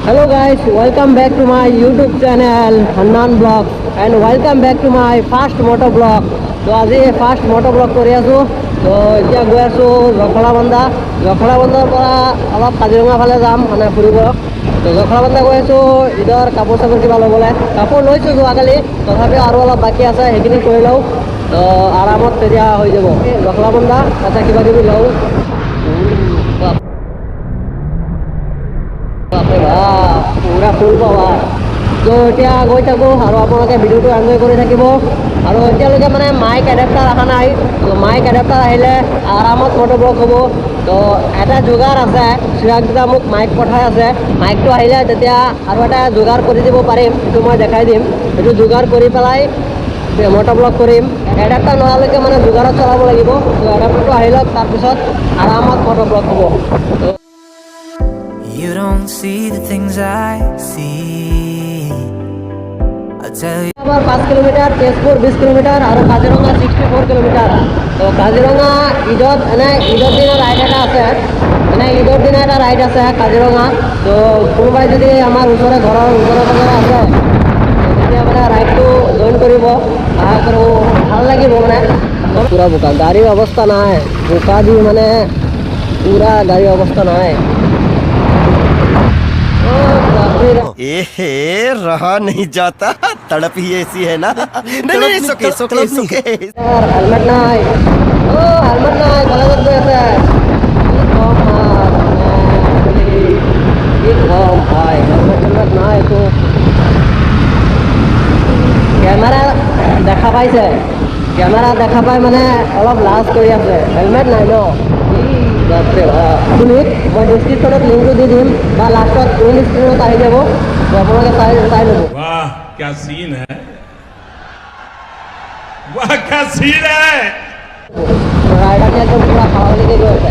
Hello guys, welcome back to my YouTube channel Hannan Vlog and welcome back to my first moto vlog. তো আজি first মটো blog কৰি আছোঁ। তো এতিয়া গৈ আছোঁ জখলাবন্ধা। জখলাবন্ধাৰ পৰা অলপ কাজিৰঙা ফালে যাম মানে ফুৰিব। তো জখলাবন্ধা গৈ আছোঁ ঈদৰ কাপোৰ চাপোৰ কিবা ল'বলৈ। কাপোৰ লৈছোঁ যোৱাকালি, তথাপিও আৰু অলপ বাকী আছে, সেইখিনি কৰি লওঁ। তো আৰামত তেতিয়া হৈ যাব। জখলাবন্ধা তাতে কিবা কিবি লওঁ। পুৰা ফুল পাৱাৰ। তো এতিয়া গৈ থাকোঁ আৰু আপোনালোকে ভিডিঅ'টো এনজয় কৰি থাকিব। আৰু এতিয়ালৈকে মানে মাইক এডাপ্টাৰ অহা নাই। তো মাইক এডাপ্টাৰ আহিলে আৰামত মটো ব্লগ হ'ব। তো এটা যোগাৰ আছে, চিৰাগদা মোক মাইক পঠাই আছে। মাইকটো আহিলে তেতিয়া আৰু এটা যোগাৰ কৰি দিব পাৰিম, সেইটো মই দেখাই দিম। সেইটো যোগাৰ কৰি পেলাই মটো ব্লগ কৰিম। এডাপ্টাৰ নোহোৱালৈকে মানে যোগাৰত চলাব লাগিব। তো এডাপ্টাৰটো আহি লওক, তাৰপিছত আৰামত মটো ব্লগ হ'ব। You don't see the things I see. I'll tell you. 5 kilometre, Tezpur 20 kilometre আৰু কাজিৰঙা 64 কিলোমিটাৰ। তো কাজিৰঙা ঈদত ঈদৰ দিনা ৰাইড এটা আছে, ঈদৰ দিনা এটা ৰাইড আছে কাজিৰঙা। তো কোনোবাই যদি আমাৰ ওচৰে ঘৰৰ ওচৰে পাজৰে আছে তেতিয়া মানে ৰাইডটো জইন কৰিব, আশা কৰোঁ ভাল লাগিব। মানে পূৰা বোকা, গাড়ীৰ অৱস্থা নাই, বোকা দি মানে পূৰা গাড়ীৰ অৱস্থা নাই। रहा नहीं जाता, तड़प ही ऐसी है ना। नहीं सुके हेलमेट নাই, হেলমেট নাই, কলেজত গৈ আছে। কি কম ভাই, হেলমেট নাই। একো কেমেৰা দেখা পাইছে, কেমেৰা দেখা পাই মানে অলপ লাজ কৰি আছে। হেলমেট নাই ন। শুনি মই ডিছক্ৰিপশ্যনত লিংকটো দি দিম বা লাষ্টত ইংলিছ স্ক্ৰীণত আহি যাব। তো আপোনালোকে চাই ল'ব। वाह क्या सीन है, वाह क्या सीन है। ৰাইডাৰটো একদম পুৰা খাৱালিকে গৈ আছে।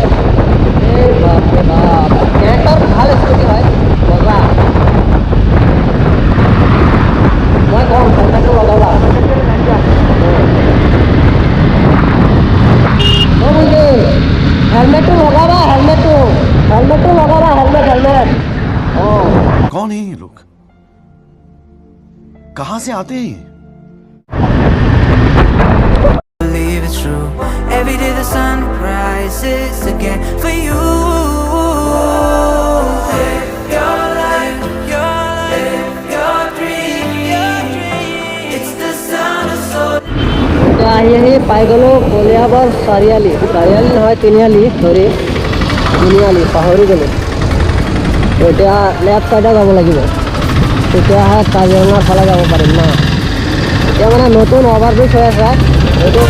এই বাপৰে বাপ, সিহঁতৰ ভাল স্কুটি হয়, মজা। মই কম হেলমেটটো লগাবা। हेलमेट लगावा, हेलमेट लगावा, हेलमेट। कौन है ये लोग, कहाँ से आते हैं? Believe it's true. Every day the sun rises again for you. Live your life, your dream. It's the sound of soul. আহি পাই গ'লোঁ কলিয়াবৰ চাৰিআলি নহয়, তিনিআলি পাহৰি গ'লোঁ। এতিয়া লেফ্ট ছাইডে যাব লাগিব, তেতিয়াহে কাজিৰঙাৰ ফালে যাব পাৰিম ন। এতিয়া মানে নতুন অভাৰব্ৰিজ হৈ আছে এইটো।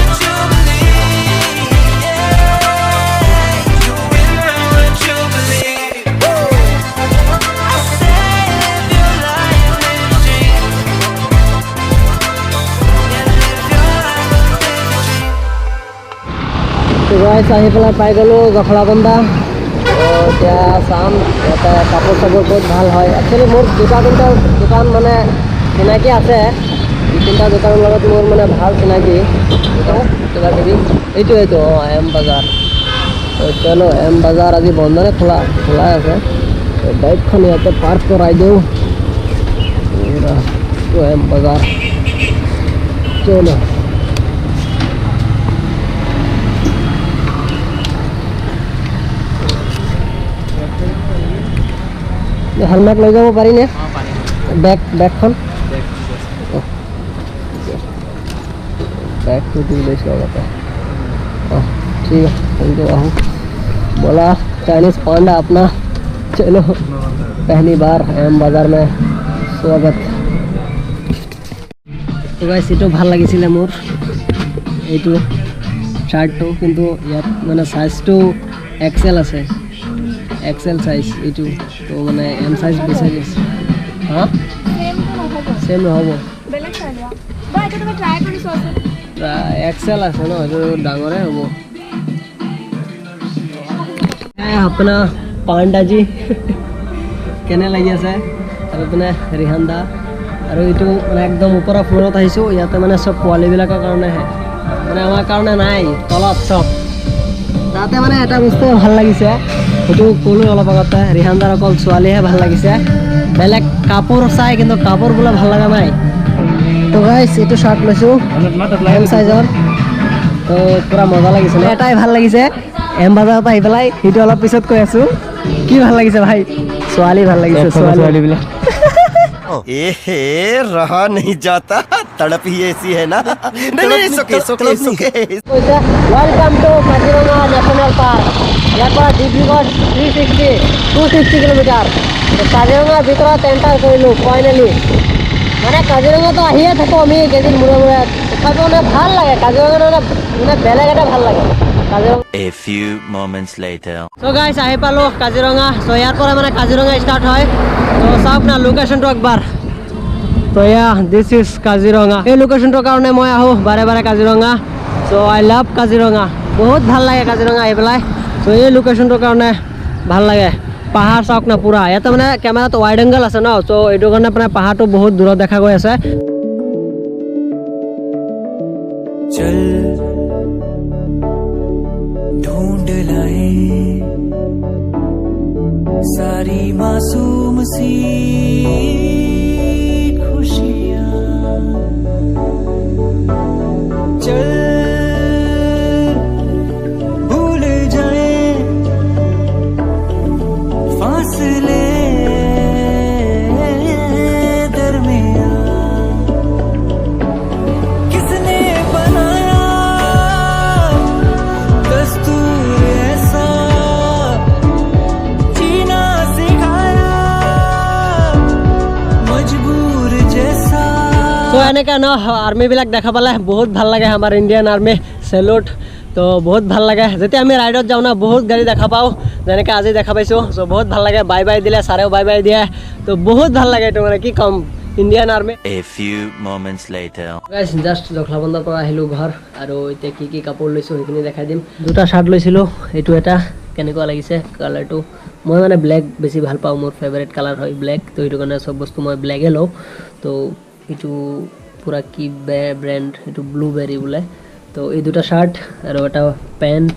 আহি পেলাই পাই গ'লোঁ জখলাবন্ধা। এতিয়া চাম ইয়াতে কাপোৰ চাপোৰ বহুত ভাল হয়। একচুৱেলি মোৰ দুটা তিনিটা দোকান মানে চিনাকি আছে, দুই তিনিটা দোকানৰ লগত মোৰ মানে ভাল চিনাকি কিবা কিবি। এইটো এম বাজাৰ। চলো এম বাজাৰ আজি বন্ধ নে খোলাই আছে। বাইকখন ইয়াতে পাৰ্ক কৰাই দিওঁ। এম বাজাৰ চলো। হেলমেট লৈ যাব পাৰিনে? বেগখন बैग तो ले लगता है। ठीक है, थैंक यू। आहू बोला चाइनीज़ पांडा अपना। चलो पहली बार एम बाजार में स्वागत। तो गाइस ये ভাল লাগিছিলে মোৰ এইটো শার্টটো, কিন্তু ইয়াত মানে সাইজটো এক্সেল আছে, এক্সেল সাইজ এইটো। তো মানে এম সাইজ বিচাৰি আছে। হা সেম নহ'ব, বেলেগ চাই লোৱা বা এটা তুমি ট্ৰাই কৰি চোৱাচোন। এক্সেল আছে ন, এইটো ডাঙৰে হ'ব। अपना पांडा जी কেনে লাগি আছে। আৰু পিনে ৰিহান দা আৰু এইটো মানে একদম ওপৰৰ ফ্ল'ৰত আহিছোঁ। ইয়াতে মানে চব পোৱালিবিলাকৰ কাৰণেহে, মানে আমাৰ কাৰণে নাই, তলত চব। তাতে মানে এটা বস্তু ভাল লাগিছে, সেইটো ক'লোঁ অলপ আগতে, ৰিহান দাৰ অকল ছোৱালীহে ভাল লাগিছে। বেলেগ কাপোৰ চাই কিন্তু কাপোৰগুলো ভাল লগা নাই তো গাইছ এইটো শাৰ্ট লৈছোঁ এম সাইজৰ তো পুৰা মজা লাগিছে এটাই ভাল লাগিছে এম বাজাৰৰ পৰা আহি পেলাই সেইটো অলপ পিছত কৈ আছোঁ কি ভাল লাগিছে ভাই ছোৱালী ভাল লাগিছে ছোৱালীবিলাক ए रहा नहीं जाता तड़प ही ऐसी है ना नहीं सुके welcome to Kaziranga national park ইয়াৰ পৰা ডিব্ৰুগড় 260 কিলোমিটাৰ তো কাজিৰঙাৰ ভিতৰত এণ্টাৰ কৰিলোঁ ফাইনেলি মানে কাজিৰঙাতো আহিয়ে থাকোঁ আমি কেইদিন মূৰে মূৰে তথাপিও মানে ভাল লাগে কাজিৰঙা মানে বেলেগ এটা ভাল লাগে Kaziranga A few moments later. So guys আহি পালোঁ কাজিৰঙা so ইয়াৰ পৰা মানে কাজিৰঙা ষ্টাৰ্ট হয় তো চাওক না লোকেশ্যনটো একবাৰ তো দিছ ইজ কাজিৰঙা এই লোকেশ্যনটোৰ কাৰণে মই আহোঁ বাৰে বাৰে Kaziranga so I love Kaziranga বহুত ভাল লাগে কাজিৰঙা আহি পেলাই so এই লোকেশ্যনটোৰ কাৰণে ভাল লাগে পাহাৰ চাওক না পুৰা ইয়াতে মানে কেমেৰাত ৱাইড এংগল আছে ন so এইটো কাৰণে মানে পাহাৰটো বহুত দূৰত দেখা গৈ আছে चल ढूंढ लाए सारी मासूम सी खुशियां चल भूल जाए फासले তো এনেকৈ ন আৰ্মিবিলাক দেখা পালে বহুত ভাল লাগে আমাৰ ইণ্ডিয়ান আৰ্মি চেলুট তো বহুত ভাল লাগে যেতিয়া আমি ৰাইডত যাওঁ ন বহুত গাড়ী দেখা পাওঁ যেনেকৈ আজি দেখা পাইছোঁ চ' বহুত ভাল লাগে বাই বাই দিলে ছাৰেও বাই বাই দিয়ে তো বহুত ভাল লাগে এইটো মানে কি ক'ম Indian army A few moments later. গাইছ জাষ্ট জখলাবন্ধাৰ পৰা আহিলোঁ ঘৰ আৰু এতিয়া কি কাপোৰ লৈছোঁ সেইখিনি দেখাই দিম দুটা শ্বাৰ্ট লৈছিলোঁ এইটো এটা কেনেকুৱা লাগিছে কালাৰটো মই মানে ব্লেক বেছি ভাল পাওঁ মোৰ ফেভাৰিট কালাৰ হয় ব্লেক তো সেইটো কাৰণে চব বস্তু মই ব্লেকে লওঁ তো এইটো পুৰা কি ব্ৰেণ্ড এইটো ব্লুবেৰী বোলে তো এই দুটা শ্বাৰ্ট আৰু এটা পেণ্ট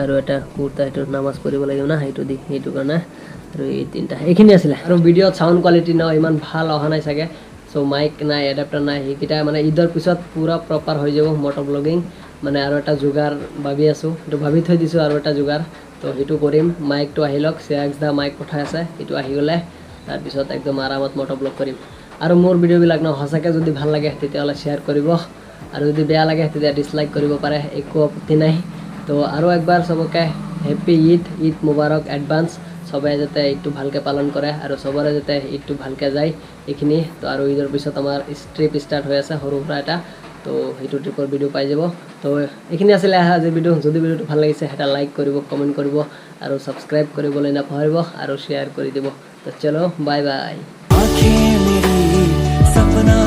আৰু এটা কুৰ্তা এইটো নামাজ পঢ়িব লাগিব না সেইটো কাৰণে আৰু এই তিনিটা এইখিনি আছিলে আৰু ভিডিঅ'ত চাউণ্ড কোৱালিটি ন ইমান ভাল অহা নাই চাগে চ' মাইক নাই এডাপ্টাৰ নাই সেইকেইটা মানে ঈদৰ পিছত পুৰা প্ৰপাৰ হৈ যাব মটৰ ব্লগিং মানে আৰু এটা যোগাৰ ভাবি আছোঁ সেইটো ভাবি থৈ দিছোঁ আৰু এটা যোগাৰ তো সেইটো কৰিম মাইকটো আহি লওক CX দা মাইক পঠাই আছে সেইটো আহি গ'লে তাৰপিছত একদম আৰামত মটৰ ব্লগ কৰিম আৰু মোৰ ভিডিঅ'বিলাক ন সঁচাকৈ যদি ভাল লাগে তেতিয়াহ'লে শ্বেয়াৰ কৰিব আৰু যদি বেয়া লাগে তেতিয়া ডিছলাইক কৰিব পাৰে একো আপত্তি নাই তো আৰু একবাৰ চবকে হেপ্পী ঈদ মুবাৰক এডভান্স সবে যাতে ঈদটো ভালকৈ পালন কৰে আৰু চবৰে যাতে ঈদটো ভালকৈ যায় এইখিনি তো আৰু ঈদৰ পিছত আমাৰ ট্ৰিপ ষ্টাৰ্ট হৈ আছে সৰু সুৰা এটা তো সেইটো ট্ৰিপৰ ভিডিঅ' পাই যাব তো এইখিনি আছিলে আজি ভিডিঅ' যদি ভিডিঅ'টো ভাল লাগিছে এটা লাইক কৰিব কমেণ্ট কৰিব আৰু ছাবস্ক্ৰাইব কৰিবলৈ নাপাহৰিব আৰু শ্বেয়াৰ কৰি দিব তো চলো বাই বাই आँखें मेरी सपना